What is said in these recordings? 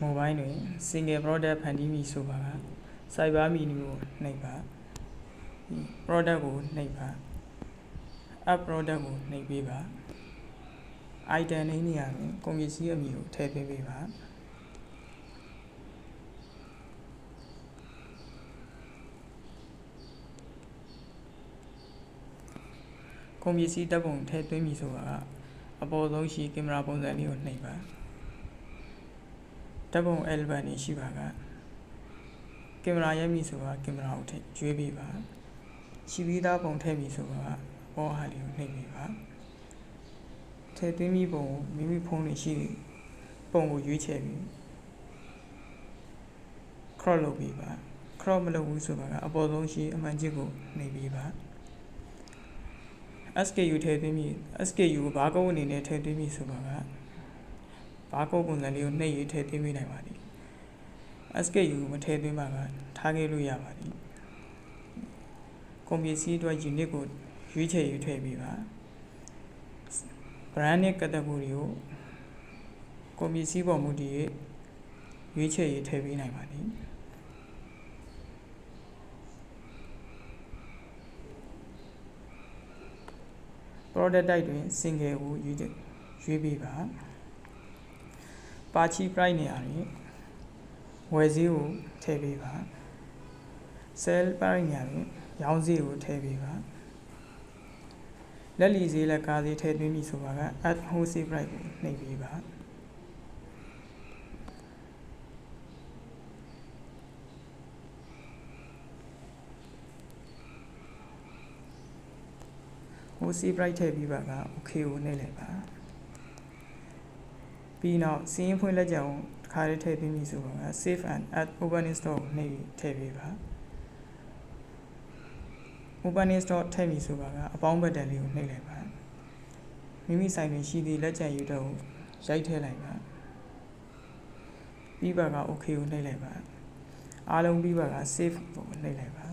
mobile တွင် single product ဖန်တီးမည်ဆိုပါက cyber menu ကိုနှိပ်ပါ product ကိုနှိပ်ပါ app product ကိုနှိပ်ပေးပါ item နေရာတွင်ကုန်ပစ္စည်းအမည်ကိုထည့်သွင်းပေးပါကုန်ပစ္စည်းတပ်ပုံထည့်သွင်းမည်ဆိုပါကအပေါ်ဆုံးရှိကင်မရာပုံစံလေးကိုနှိပ်ပါတပ်ပုံ album နေရှိပါကကင်မရာရိုက်မည်ဆိုပါကင်မရာကိုရွေးပေးပါရှိပြီးသားပုံထည့်မည်ဆိုပါကအပေါ်ဟာလေးကိုနှိပ်ပေးပါထည့်သွင်းမည်ပုံကိုမိမိဖုန်းတွင်ရှိပုံကိုရွေးချယ်ပြီး crop လုပ်ပေးပါ crop မလုပ်ဘူးဆိုပါကအပေါ်ဆုံးရှိအမှန်ချစ်ကိုနှိပ်ပေးပါSKU ထည့်သွင်းမည် SKU ကိုဘာကုတ်အနေနဲ့ထည့်သွင်းမည်ဆိုပါကဘာကုတ်ပုံစံလေးကိုနှိပ်ရေးထည့်သွင်းပေးနိုင်ပါသည် SKU ကိုမထည့်သွင်းပါကထားခဲ့လို့ရပါသည်ကုန်ပစ္စည်းအတွက် unit ကိုရွေးချယ်ရေးထည့်ပေးပါ brand နဲ့ category ကိုကုန်ပစ္စည်းပေါ်မူတည်၍ရွေးချယ်ရေးထည့်ပေးနိုင်ပါသည်product type တွင် single ကိုရွေးပေးပါ purchase price နေရာတွင်ဝယ်ဈေးကိုထည့်ပေးပါ sell price နေရာတွင်ရောင်းဈေးကိုထည့်ပေးပါလက်လီဈေးလက်ကားဈေးထည့်သွင်းမည်ဆိုပါက add wholesale price ကိုနှိပ်ပေးပါwholesale price ထည့်ပြီးပါက okay ကိုနှိပ်လိုက်ပါပြီးနောက်စီးရင်ဖွင့်လက်ကြံကိုတစ်ခါလေးထည့်သွင်းပြီဆိုပါက save and add opening stock ကိုနှိပ်ထည့်ပေးပါ opening stock ထည့်ပြီဆိုပါကအပေါင်းဘက်တန်လေးကိုနှိပ်လိုက်ပါမိမိဆိုင်တွင်ရှိသည့်လက်ကြံယူတော့ရိုက်ထည့်လိုက်ပါပြီးပါက okay ကိုနှိပ်လိုက်ပါအားလုံးပြီးပါက save ကိုနှိပ်လိုက်ပါ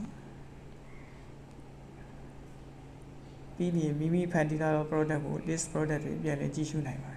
ပြီးပြီးမိမိဖန်တီးထားသော product ကို list product တွေပြန်လည်ကြည့်ရှုနိုင်ပါ